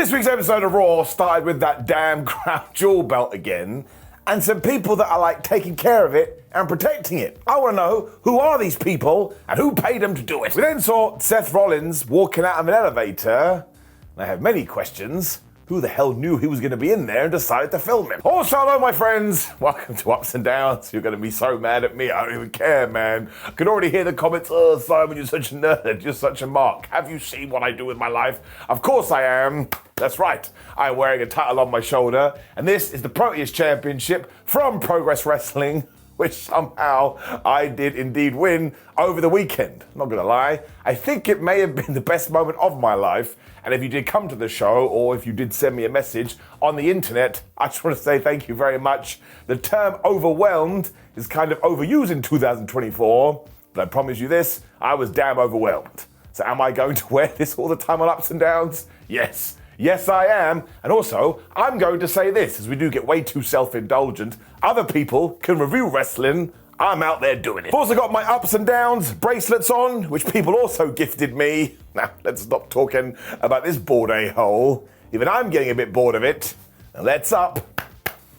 this week's episode of Raw started with that damn crown jewel belt again, and some people that are like taking care of it and protecting it. I want to know, who are these people and who paid them to do it? We then saw Seth Rollins walking out of an elevator, and I have many questions. Who the hell knew he was going to be in there and decided to film him? Also, hello, my friends. Welcome to Ups and Downs. You're going to be so mad at me. I don't even care, man. I can already hear the comments. Oh, Simon, you're such a nerd. You're such a mark. Have you seen what I do with my life? Of course I am. That's right. I'm wearing a title on my shoulder, and this is the Proteus Championship from Progress Wrestling, which somehow I did indeed win over the weekend. Not gonna lie, I think it may have been the best moment of my life. And if you did come to the show, or if you did send me a message on the internet, I just want to say thank you very much. The term overwhelmed is kind of overused in 2024, but I promise you this, I was damn overwhelmed. So am I going to wear this all the time on Ups and Downs? Yes. Yes, I am. And also, I'm going to say this, as we do get way too self-indulgent. Other people can review wrestling. I'm out there doing it. I've also got my Ups and Downs bracelets on, which people also gifted me. Now, let's stop talking about this bored a-hole. Even I'm getting a bit bored of it. Now, let's up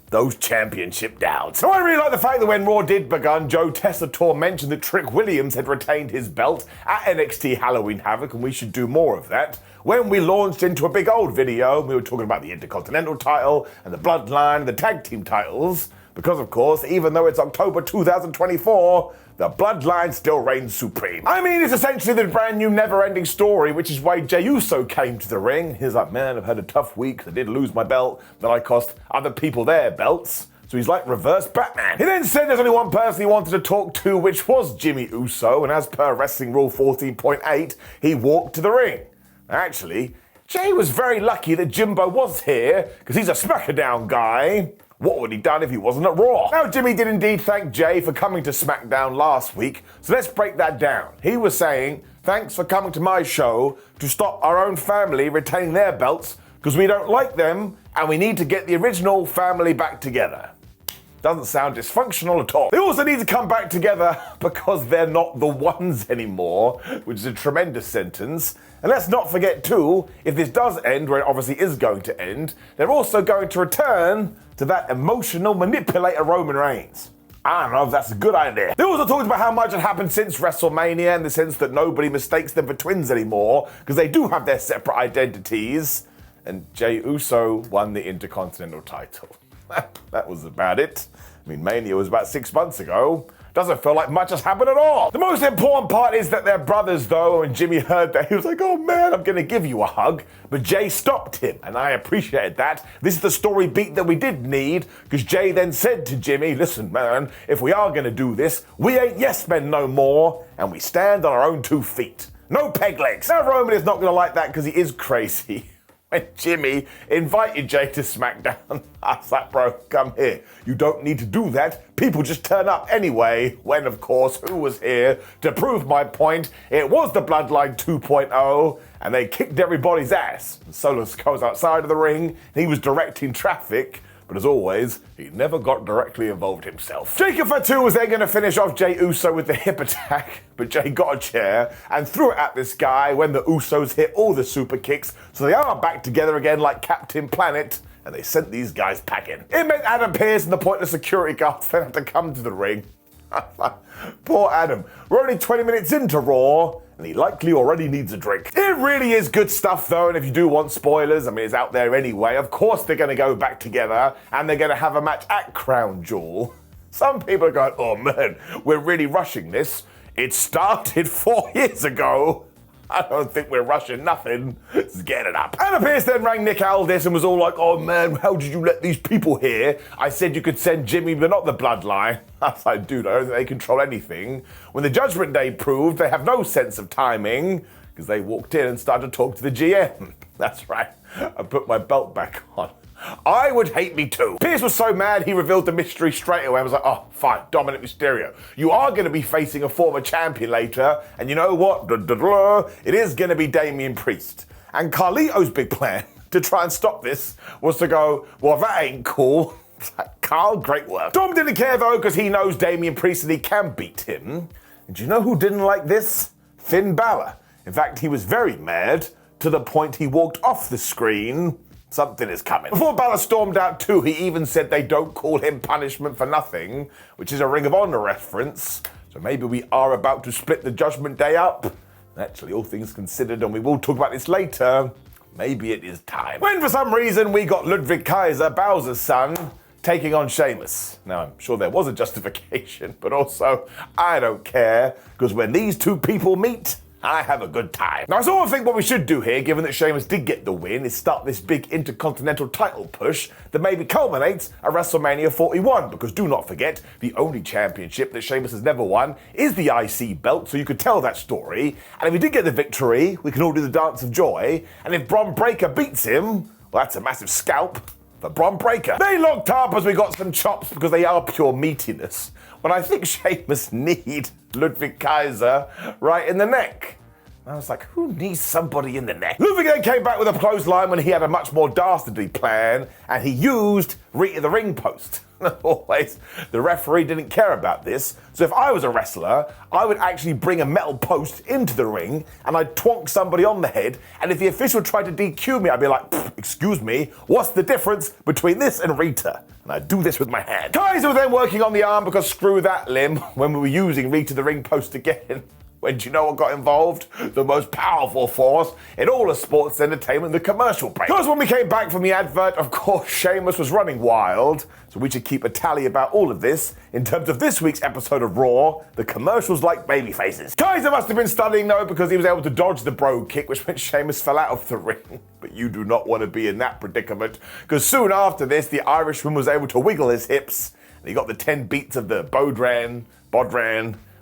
those championship downs. Now, I really like the fact that when Raw did begun, Joe Tessitore mentioned that Trick Williams had retained his belt at NXT Halloween Havoc, and we should do more of that. When we launched into a big old video, we were talking about the Intercontinental title and the Bloodline and the tag team titles, because of course, even though it's October 2024, the Bloodline still reigns supreme. I mean, it's essentially the brand new never-ending story, which is why Jey Uso came to the ring. He's like, man, I've had a tough week. I did lose my belt, but I cost other people their belts. So he's like reverse Batman. He then said there's only one person he wanted to talk to, which was Jimmy Uso, and as per Wrestling Rule 14.8, he walked to the ring. Actually, Jey was very lucky that Jimbo was here, because he's a SmackDown guy. What would he done if he wasn't at Raw? Now, Jimmy did indeed thank Jey for coming to SmackDown last week, so let's break that down. He was saying, thanks for coming to my show to stop our own family retaining their belts, because we don't like them, and we need to get the original family back together. Doesn't sound dysfunctional at all. They also need to come back together because they're not the ones anymore, which is a tremendous sentence. And let's not forget too, if this does end, where it obviously is going to end, they're also going to return to that emotional manipulator Roman Reigns. I don't know if that's a good idea. They also talked about how much had happened since WrestleMania, in the sense that nobody mistakes them for twins anymore, because they do have their separate identities. And Jey Uso won the Intercontinental title. That was about it. I mean, Mania was about 6 months ago. Doesn't feel like much has happened at all. The most important part is that they're brothers, though, and Jimmy heard that. He was like, oh man, I'm gonna give you a hug. But Jey stopped him, and I appreciated that. This is the story beat that we did need, because Jey then said to Jimmy, listen, man, if we are gonna do this, we ain't yes men no more, and we stand on our own 2 feet. No peg legs. Now, Roman is not gonna like that because he is crazy. When Jimmy invited Jey to SmackDown, I was like, bro, come here. You don't need to do that. People just turn up anyway. When, of course, who was here to prove my point? It was the Bloodline 2.0, and they kicked everybody's ass. And Solo Sikoa was outside of the ring, and he was directing traffic. But as always, he never got directly involved himself. Jacob Fatu was then going to finish off Jey Uso with the hip attack, but Jey got a chair and threw it at this guy when the Usos hit all the super kicks, so they are back together again like Captain Planet, and they sent these guys packing. It meant Adam Pearce and the pointless security guards then had to come to the ring. Poor Adam. We're only 20 minutes into Raw, and he likely already needs a drink. It really is good stuff, though, and if you do want spoilers, I mean, it's out there anyway. Of course they're going to go back together, and they're going to have a match at Crown Jewel. Some people are going, oh man, we're really rushing this. It started 4 years ago. I don't think we're rushing nothing. Let's get it up. Adam Pearce then rang Nick Aldis and was all like, oh man, how did you let these people here? I said you could send Jimmy, but not the Bloodline. I was like, dude, I don't think they control anything. When the Judgment Day proved they have no sense of timing, because they walked in and started to talk to the GM. That's right, I put my belt back on. I would hate me too. Pearce was so mad he revealed the mystery straight away. I was like, oh, fine, Dominik Mysterio. You are going to be facing a former champion later, and you know what? It is going to be Damian Priest. And Carlito's big plan to try and stop this was to go, well, that ain't cool. Carl, great work. Dom didn't care though, because he knows Damian Priest and he can beat him. And do you know who didn't like this? Finn Balor. In fact, he was very mad to the point he walked off the screen, something is coming. Before Balor stormed out too, he even said they don't call him Punishment for nothing, which is a Ring of Honor reference. So maybe we are about to split the Judgment Day up. Actually, all things considered, and we will talk about this later, maybe it is time. When for some reason we got Ludwig Kaiser, Bowser's son, taking on Sheamus. Now, I'm sure there was a justification, but also, I don't care, because when these two people meet, I have a good time. Now, I sort of think what we should do here, given that Sheamus did get the win, is start this big intercontinental title push that maybe culminates at WrestleMania 41, because do not forget, the only championship that Sheamus has never won is the IC belt, so you could tell that story. And if he did get the victory, we can all do the dance of joy. And if Bron Breakker beats him, well, that's a massive scalp for Bron Breakker. They locked up as we got some chops because they are pure meatiness. When I think Sheamus need Ludwig Kaiser right in the neck. I was like, who needs somebody in the neck? Ludwig then came back with a clothesline when he had a much more dastardly plan, and he used Rhea the ring post. Always, the referee didn't care about this, so if I was a wrestler, I would actually bring a metal post into the ring, and I'd twonk somebody on the head, and if the official tried to DQ me, I'd be like, excuse me, what's the difference between this and Rita? And I'd do this with my hand. Kaiser was then working on the arm because screw that limb, when we were using Rita the ring post again. When do you know what got involved? The most powerful force in all of sports entertainment, the commercial break. Because when we came back from the advert, of course, Sheamus was running wild. So we should keep a tally about all of this in terms of this week's episode of Raw, the commercials like baby faces. Kaiser must have been studying though because he was able to dodge the bro kick, which meant Sheamus fell out of the ring. But you do not want to be in that predicament, because soon after this, the Irishman was able to wiggle his hips, and he got the 10 beats of the Bodran,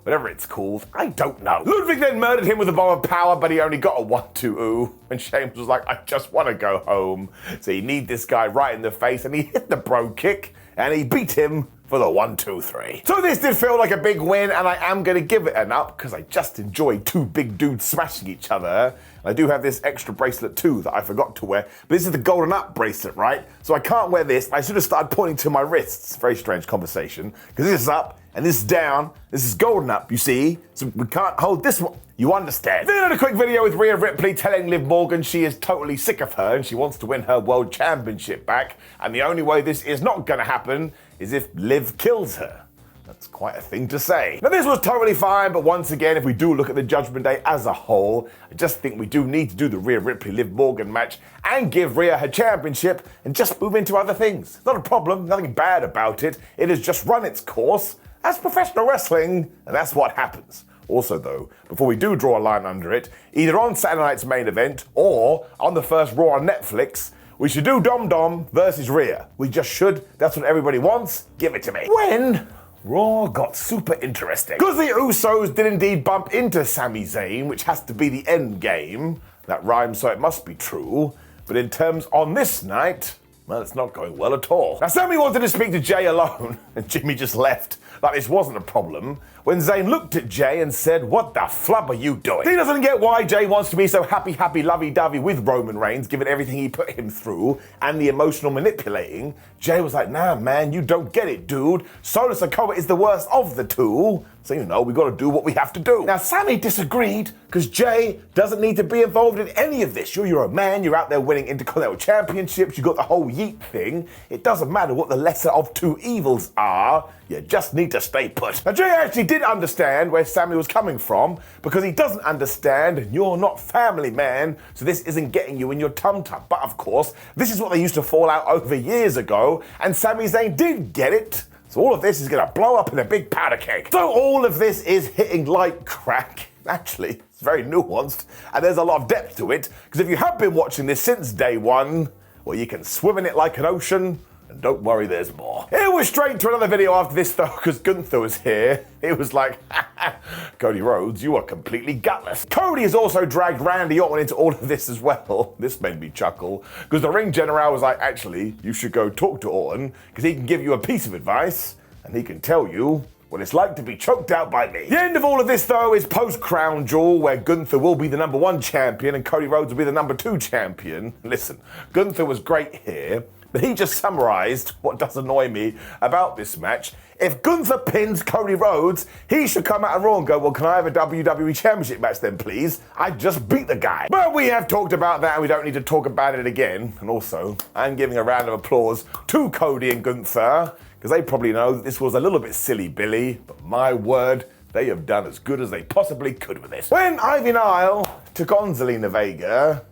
whatever it's called, I don't know. Ludwig then murdered him with a bomb of power, but he only got a 1-2-ooh. And Sheamus was like, I just want to go home. So he kneed this guy right in the face, and he hit the bro kick, and he beat him for the 1-2-3. So this did feel like a big win, and I am going to give it an up, because I just enjoyed two big dudes smashing each other. I do have this extra bracelet too that I forgot to wear, but this is the golden up bracelet, right? So I can't wear this. I should have started pointing to my wrists. Very strange conversation, because this is up, and this is down. This is golden up, you see? So we can't hold this one. You understand. Then I had a quick video with Rhea Ripley telling Liv Morgan she is totally sick of her and she wants to win her world championship back. And the only way this is not gonna happen is if Liv kills her. That's quite a thing to say. Now this was totally fine, but once again, if we do look at the Judgment Day as a whole, I just think we do need to do the Rhea Ripley Liv Morgan match and give Rhea her championship and just move into other things. Not a problem, nothing bad about it. It has just run its course. That's professional wrestling, and that's what happens. Also though, before we do draw a line under it, either on Saturday night's main event or on the first Raw on Netflix, we should do Dom Dom versus Rhea. We just should. That's what everybody wants. Give it to me. When Raw got super interesting. Because the Usos did indeed bump into Sami Zayn, which has to be the end game. That rhymes, so it must be true. But in terms on this night, well, it's not going well at all. Now, Sami wanted to speak to Jay alone, and Jimmy just left. Like this wasn't a problem. When Zayn looked at Jay and said, what the flub are you doing? He doesn't get why Jay wants to be so happy, lovey-dovey with Roman Reigns, given everything he put him through and the emotional manipulating. Jay was like, nah, man, you don't get it, dude. Solo Sikoa is the worst of the two. So, you know, we got to do what we have to do. Now, Sami disagreed because Jay doesn't need to be involved in any of this. You're a man. You're out there winning Intercontinental Championships. You got the whole yeet thing. It doesn't matter what the lesser of two evils are. You just need to stay put. Now, Jay actually did understand where Sami was coming from because he doesn't understand you're not family, man. So this isn't getting you in your tum-tum. But, of course, this is what they used to fall out over years ago. And Sami Zayn did get it. So all of this is going to blow up in a big powder keg. So all of this is hitting like crack. Actually, it's very nuanced, and there's a lot of depth to it, because if you have been watching this since day one, well, you can swim in it like an ocean, and don't worry, there's more. It was straight to another video after this, though, because Gunther was here. It was like, Cody Rhodes, you are completely gutless. Cody has also dragged Randy Orton into all of this as well. This made me chuckle, because the ring general was like, actually, you should go talk to Orton, because he can give you a piece of advice, and he can tell you what it's like to be choked out by me. The end of all of this, though, is post-Crown Jewel, where Gunther will be the #1 champion and Cody Rhodes will be the #2 champion. Listen, Gunther was great here, But he just summarized what does annoy me about this match. If Gunther pins Cody Rhodes, he should come out of Raw and go, well, can I have a WWE Championship match then, please? I just beat the guy. But we have talked about that and we don't need to talk about it again. And also, I'm giving a round of applause to Cody and Gunther, because they probably know that this was a little bit silly Billy, but my word, they have done as good as they possibly could with this. When Ivy Nile took on Zelina Vega,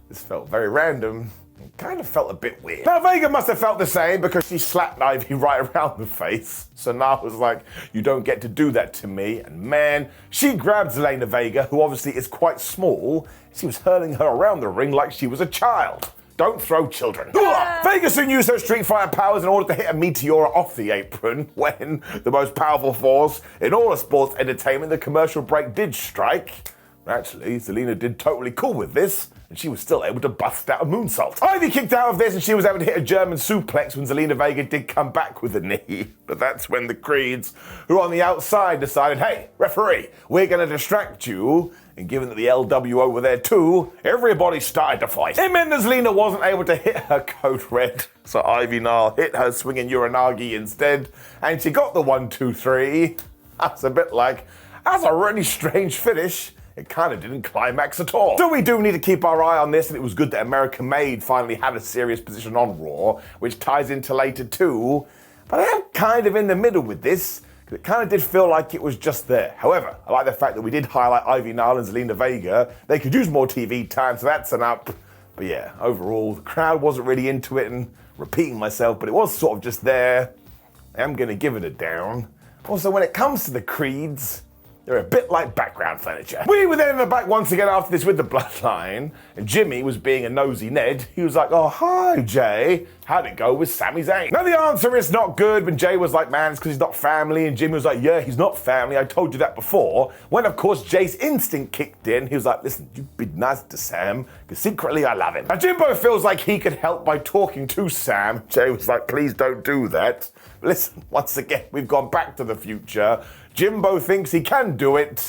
this felt very random. It kind of felt a bit weird. Now, Vega must have felt the same because she slapped Ivy right around the face. So Nile was like, you don't get to do that to me. And man, she grabbed Zelina Vega, who obviously is quite small. She was hurling her around the ring like she was a child. Don't throw children. Vega soon used her Street Fighter powers in order to hit a meteor off the apron when the most powerful force in all of sports entertainment, the commercial break, did strike. Actually, Zelina did totally cool with this, and she was still able to bust out a moonsault. Ivy kicked out of this, and she was able to hit a German suplex when Zelina Vega did come back with a knee. But that's when the Creeds, who were on the outside, decided, hey, referee, we're going to distract you. And given that the LWO were there too, everybody started to fight. It meant that Zelina wasn't able to hit her code red, so Ivy Nile hit her swinging Uranagi instead, and she got the 1, 2, 3. That's a bit like, that's a really strange finish. It kind of didn't climax at all. So we do need to keep our eye on this, and it was good that American Made finally had a serious position on Raw, which ties into later too. But I am kind of in the middle with this, because it kind of did feel like it was just there. However, I like the fact that we did highlight Ivy Nile and Zelina Vega. They could use more TV time, so that's an up. But yeah, overall, the crowd wasn't really into it, and repeating myself, but it was sort of just there. I am going to give it a down. Also, when it comes to the Creeds, they're a bit like background furniture. We were then in the back once again after this with the Bloodline, and Jimmy was being a nosy Ned. He was like, oh, hi, Jay. How'd it go with Sami Zayn? Now, the answer is not good, but Jay was like, man, it's because he's not family, and Jimmy was like, yeah, he's not family. I told you that before. When, of course, Jay's instinct kicked in, he was like, listen, you be nice to Sam, because secretly I love him. Now, Jimbo feels like he could help by talking to Sam. Jay was like, please don't do that. But listen, once again, we've gone back to the future. Jimbo thinks he can do it,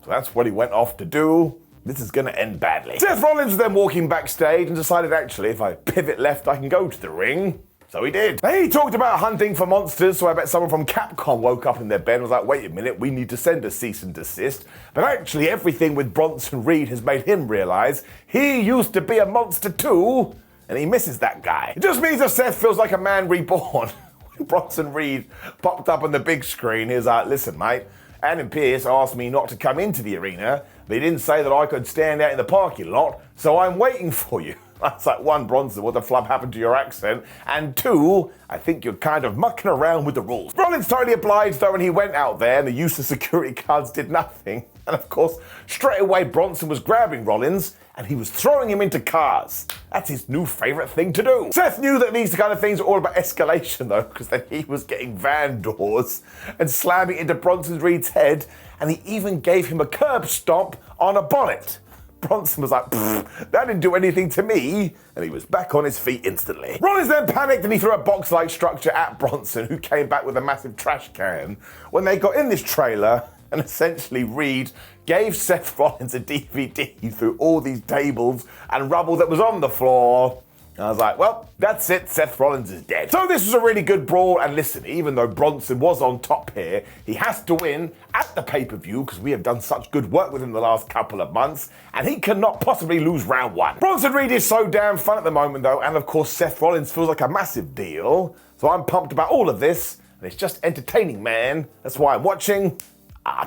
so that's what he went off to do. This is going to end badly. Seth Rollins was then walking backstage and decided, actually, if I pivot left, I can go to the ring. So he did. He talked about hunting for monsters, so I bet someone from Capcom woke up in their bed and was like, wait a minute, we need to send a cease and desist. But actually, everything with Bronson Reed has made him realize he used to be a monster too, and he misses that guy. It just means that Seth feels like a man reborn. Bronson Reed popped up on the big screen. He was like, listen, mate, Adam Pearce asked me not to come into the arena, but he didn't say that I could stand out in the parking lot, so I'm waiting for you. That's like, one, Bronson, what the flub happened to your accent? And two, I think you're kind of mucking around with the rules. Rollins totally obliged though, and he went out there, and the use of security cards did nothing. And of course, straight away Bronson was grabbing Rollins, and he was throwing him into cars. That's his new favorite thing to do. Seth knew that these kind of things are all about escalation though, because then he was getting van doors and slamming into Bronson Reed's head, and he even gave him a curb stomp on a bonnet. Bronson was like, that didn't do anything to me, and he was back on his feet instantly. Rollins then panicked and he threw a box-like structure at Bronson, who came back with a massive trash can. When they got in this trailer, and essentially Reed gave Seth Rollins a DVD through all these tables and rubble that was on the floor. I was like, well, that's it, Seth Rollins is dead. So this was a really good brawl, and listen, even though Bronson was on top here, he has to win at the pay-per-view because we have done such good work with him the last couple of months, and he cannot possibly lose round one. Bronson Reed is so damn fun at the moment though, and of course Seth Rollins feels like a massive deal, so I'm pumped about all of this, and it's just entertaining, man. That's why I'm watching.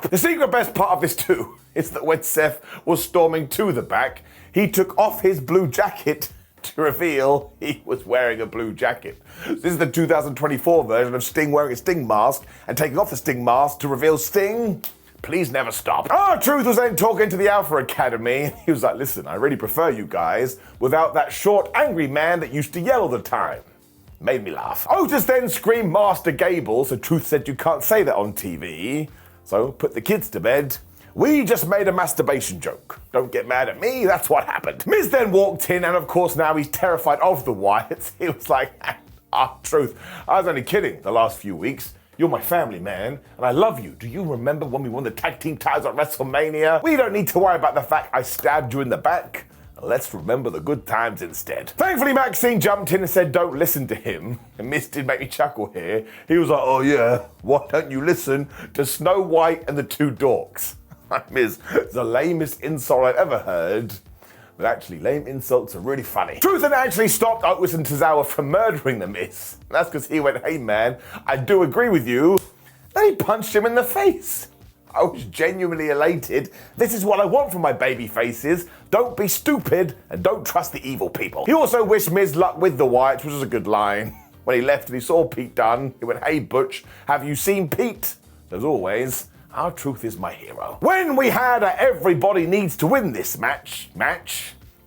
The secret best part of this too is that when Seth was storming to the back, he took off his blue jacket to reveal he was wearing a blue jacket. This is the 2024 version of Sting wearing a Sting mask and taking off the Sting mask to reveal Sting. Please never stop. R-Truth was then talking to the Alpha Academy. He was like, listen, I really prefer you guys without that short, angry man that used to yell all the time. Made me laugh. Otis then screamed Master Gable, so Truth said you can't say that on TV. So put the kids to bed. We just made a masturbation joke. Don't get mad at me, that's what happened. Miz then walked in, and of course now he's terrified of the Wyatts. He was like, Truth, I was only kidding the last few weeks. You're my family, man, and I love you. Do you remember when we won the tag team titles at WrestleMania? We don't need to worry about the fact I stabbed you in the back. Let's remember the good times instead. Thankfully, Maxine jumped in and said, don't listen to him. And Miz did make me chuckle here. He was like, oh yeah, why don't you listen to Snow White and the Two Dorks? Miz, it's the lamest insult I've ever heard. But actually, lame insults are really funny. Truth actually stopped Otis and Tozawa from murdering the Miz. And that's because he went, hey man, I do agree with you. Then he punched him in the face. I was genuinely elated. This is what I want from my baby faces. Don't be stupid and don't trust the evil people. He also wished Miz luck with the Wyatts, which was a good line. When he left and he saw Pete Dunne, he went, hey Butch, have you seen Pete? As always, our truth is my hero. When we had a everybody needs to win this match,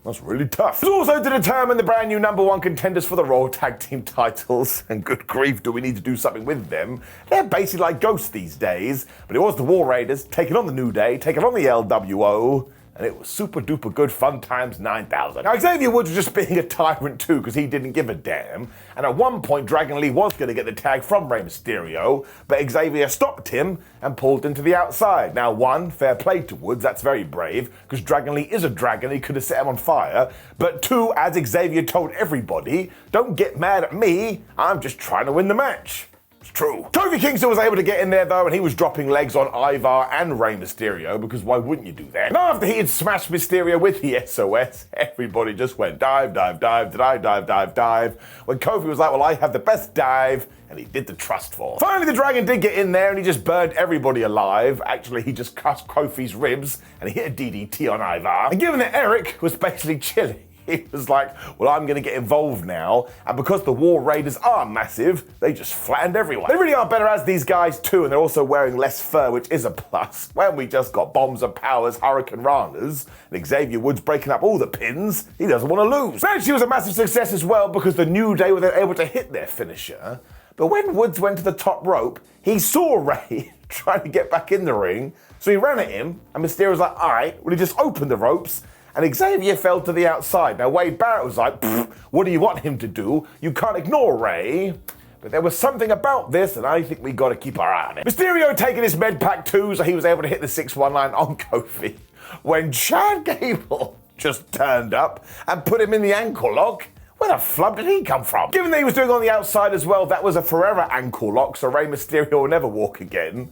that's really tough. It was also to determine the brand new #1 contenders for the Raw Tag Team titles. And good grief, do we need to do something with them? They're basically like ghosts these days. But it was the War Raiders taking on the New Day, taking on the LWO. And it was super duper good fun times 9,000. Now Xavier Woods was just being a tyrant too because he didn't give a damn. And at one point Dragon Lee was going to get the tag from Rey Mysterio, but Xavier stopped him and pulled him to the outside. Now one, fair play to Woods, that's very brave because Dragon Lee is a dragon, he could have set him on fire. But two, as Xavier told everybody, don't get mad at me, I'm just trying to win the match. It's true. Kofi Kingston was able to get in there though, and he was dropping legs on Ivar and Rey Mysterio, because why wouldn't you do that? And after he had smashed Mysterio with the SOS, everybody just went dive, dive, dive, dive, dive, dive, dive. When Kofi was like, well, I have the best dive, and he did the trust fall. Finally, the Dragon did get in there, and he just burned everybody alive. Actually, he just cut Kofi's ribs, and he hit a DDT on Ivar. And given that Eric was basically chilling, he was like, well, I'm going to get involved now. And because the War Raiders are massive, they just flattened everyone. They really are better as these guys too, and they're also wearing less fur, which is a plus. When we just got Bombs of Powers, Hurricane Ranas, and Xavier Woods breaking up all the pins, he doesn't want to lose. Then she was a massive success as well because the New Day were able to hit their finisher. But when Woods went to the top rope, he saw Rey trying to get back in the ring. So he ran at him, and Mysterio was like, all right, well, he just opened the ropes, and Xavier fell to the outside. Now, Wade Barrett was like, what do you want him to do? You can't ignore Rey. But there was something about this, and I think we got to keep our eye on it. Mysterio taking his med pack too, so he was able to hit the 619 on Kofi. When Chad Gable just turned up and put him in the ankle lock, where the flub did he come from? Given that he was doing on the outside as well, that was a forever ankle lock, so Rey Mysterio will never walk again.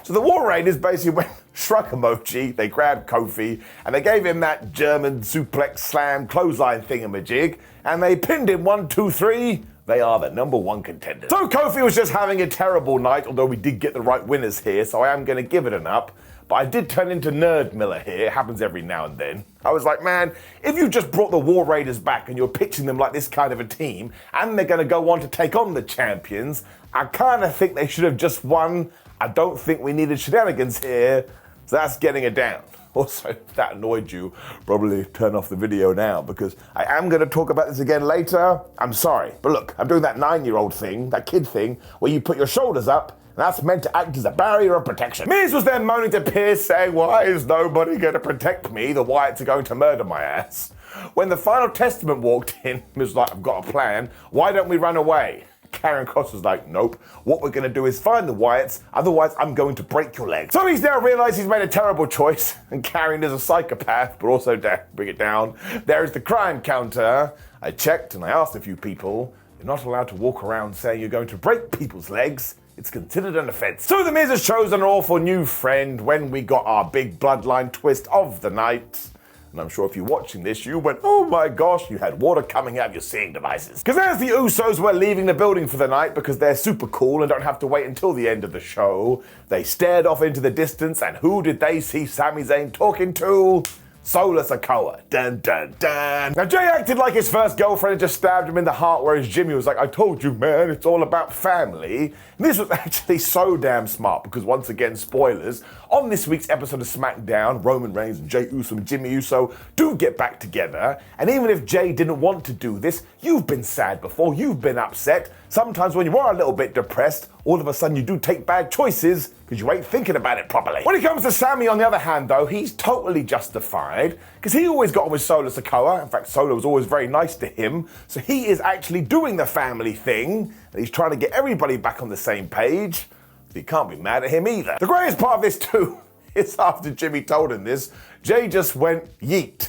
So the War Raiders basically went shrug emoji, they grabbed Kofi, and they gave him that German suplex slam clothesline thingamajig, and they pinned him 1, 2, 3. They are the #1 contenders. So Kofi was just having a terrible night, although we did get the right winners here, so I am going to give it an up. But I did turn into Nerd Miller here. It happens every now and then. I was like, man, if you just brought the War Raiders back and you're pitching them like this kind of a team, and they're going to go on to take on the champions, I kind of think they should have just won. I don't think we needed shenanigans here, so that's getting it down. Also, if that annoyed you, probably turn off the video now, because I am going to talk about this again later. I'm sorry, but look, I'm doing that 9-year-old thing, that kid thing, where you put your shoulders up, and that's meant to act as a barrier of protection. Miz was then moaning to Pierce, saying, why is nobody going to protect me? The Wyatts are going to murder my ass. When the Final Testament walked in, Miz was like, I've got a plan. Why don't we run away? Karen Cross was like, nope, what we're going to do is find the Wyatts, otherwise I'm going to break your leg. So he's now realised he's made a terrible choice, and Karen is a psychopath, but also, bring it down, there is the crime counter. I checked and I asked a few people, you're not allowed to walk around saying you're going to break people's legs. It's considered an offence. So the Miz has chosen an awful new friend when we got our big Bloodline twist of the night. And I'm sure if you're watching this, you went, oh my gosh, you had water coming out of your seeing devices. Because as the Usos were leaving the building for the night because they're super cool and don't have to wait until the end of the show, they stared off into the distance, and who did they see Sami Zayn talking to? Solo Sikoa. Dun, dun, dun. Now, Jay acted like his first girlfriend just stabbed him in the heart, whereas Jimmy was like, I told you, man, it's all about family. And this was actually so damn smart, because once again, spoilers, on this week's episode of SmackDown, Roman Reigns and Jey Uso and Jimmy Uso do get back together. And even if Jay didn't want to do this, you've been sad before, you've been upset. Sometimes when you are a little bit depressed, all of a sudden you do take bad choices because you ain't thinking about it properly. When it comes to Sami, on the other hand, though, he's totally justified because he always got on with Solo Sikoa. In fact, Solo was always very nice to him. So he is actually doing the family thing, and he's trying to get everybody back on the same page. So you can't be mad at him either. The greatest part of this, too, is after Jimmy told him this, Jay just went yeet.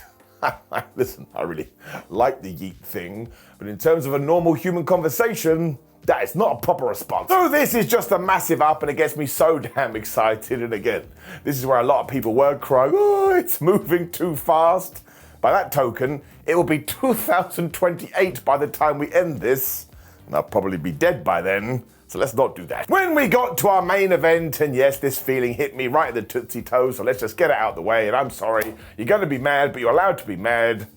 Listen, I really like the yeet thing, but in terms of a normal human conversation, that is not a proper response. So this is just a massive up and it gets me so damn excited. And again, this is where a lot of people were crying, oh, it's moving too fast. By that token, it will be 2028 by the time we end this, and I'll probably be dead by then. So let's not do that. When we got to our main event, and yes, this feeling hit me right at the tootsie toe, so let's just get it out of the way, and I'm sorry, you're gonna be mad, but you're allowed to be mad.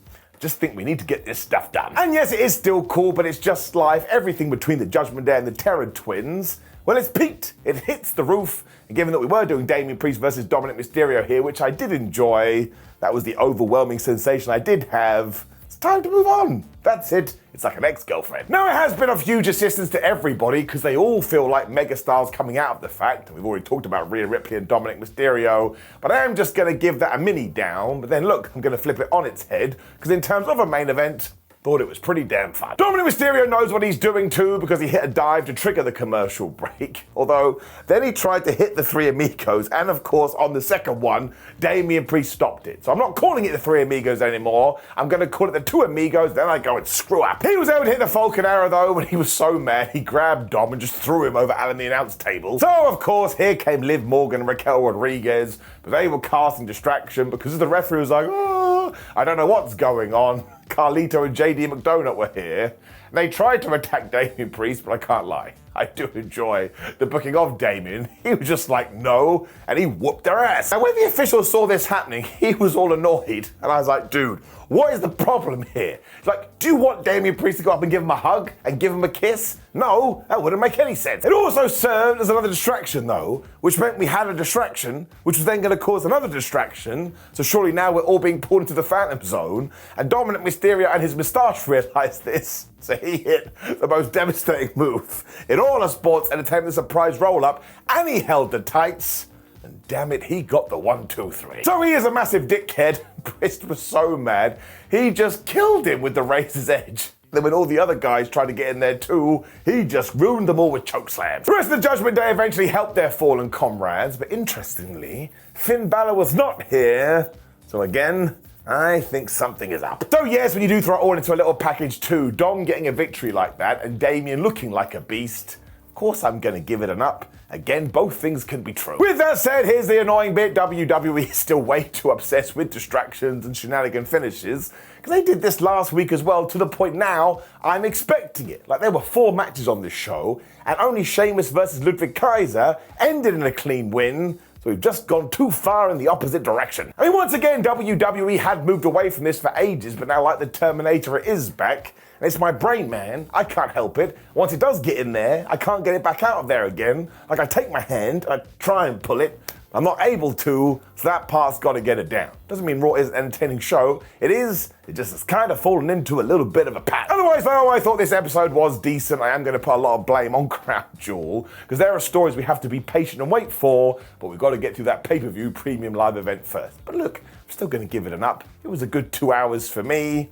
Just think we need to get this stuff done. And yes, it is still cool, but it's just life. Everything between the Judgment Day and the Terror Twins, well, it's peaked. It hits the roof. And given that we were doing Damian Priest versus Dominik Mysterio here, which I did enjoy, that was the overwhelming sensation I did have. It's time to move on. That's it. It's like an ex-girlfriend. Now, it has been of huge assistance to everybody because they all feel like megastars coming out of the fact. We've already talked about Rhea Ripley and Dominik Mysterio, but I am just going to give that a mini down. But then look, I'm going to flip it on its head because in terms of a main event, thought it was pretty damn fun. Dominik Mysterio knows what he's doing too because he hit a dive to trigger the commercial break. Although, then he tried to hit the Three Amigos, and of course, on the second one, Damian Priest stopped it. So I'm not calling it the Three Amigos anymore. I'm going to call it the Two Amigos, then I go and screw up. He was able to hit the Falcon Arrow though, but he was so mad, he grabbed Dom and just threw him over Alan the announce table. So of course, here came Liv Morgan and Raquel Rodriguez, but they were casting distraction because the referee was like, oh, I don't know what's going on. Carlito and JD McDonough were here. They tried to attack Damian Priest, but I can't lie, I do enjoy the booking of Damian. He was just like, no, and he whooped their ass. And when the official saw this happening, he was all annoyed. And I was like, dude, what is the problem here? Like, do you want Damian Priest to go up and give him a hug and give him a kiss? No, that wouldn't make any sense. It also served as another distraction though, which meant we had a distraction, which was then going to cause another distraction. So surely now we're all being pulled into the Phantom Zone. And Dominik Mysterio and his moustache realized this. So he hit the most devastating move in all of sports entertainment, surprise roll-up, and he held the tights. And damn it, he got the 1, 2, 3. So he is a massive dickhead. Priest was so mad, he just killed him with the razor's edge. Then when all the other guys tried to get in there too, he just ruined them all with chokeslams. The rest of the Judgment Day eventually helped their fallen comrades, but interestingly, Finn Balor was not here. So again, I think something is up. So yes, when you do throw it all into a little package too, Dom getting a victory like that and Damian looking like a beast, of course I'm gonna give it an up. Again, both things can be true. With that said, here's the annoying bit. WWE is still way too obsessed with distractions and shenanigan finishes, because they did this last week as well, to the point now I'm expecting it. Like, there were 4 matches on this show, and only Sheamus versus Ludwig Kaiser ended in a clean win. So we've just gone too far in the opposite direction. I mean, once again, WWE had moved away from this for ages, but now, like the Terminator, it is back. And it's my brain, man. I can't help it. Once it does get in there, I can't get it back out of there again. Like, I take my hand, I try and pull it. I'm not able to, so that part's got to get it down. Doesn't mean Raw is an entertaining show. It is. It just has kind of fallen into a little bit of a pattern. Otherwise, though, I thought this episode was decent. I am going to put a lot of blame on Crown Jewel, because there are stories we have to be patient and wait for, but we've got to get through that pay-per-view premium live event first. But look, I'm still going to give it an up. It was a good 2 hours for me.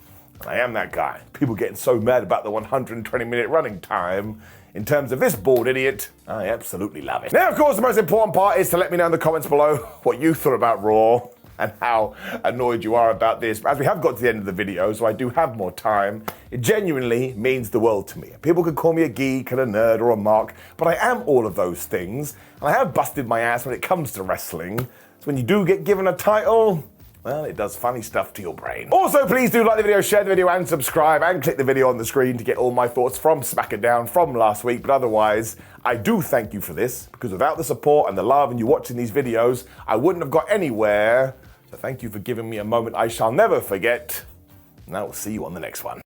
I am that guy. People getting so mad about the 120-minute running time. In terms of this bald idiot, I absolutely love it. Now, of course, the most important part is to let me know in the comments below what you thought about Raw and how annoyed you are about this. But as we have got to the end of the video, so I do have more time, it genuinely means the world to me. People could call me a geek and a nerd or a mark, but I am all of those things. And I have busted my ass when it comes to wrestling. So when you do get given a title, well, it does funny stuff to your brain. Also, please do like the video, share the video, and subscribe, and click the video on the screen to get all my thoughts from SmackDown from last week. But otherwise, I do thank you for this, because without the support and the love and you watching these videos, I wouldn't have got anywhere. So thank you for giving me a moment I shall never forget, and I will see you on the next one.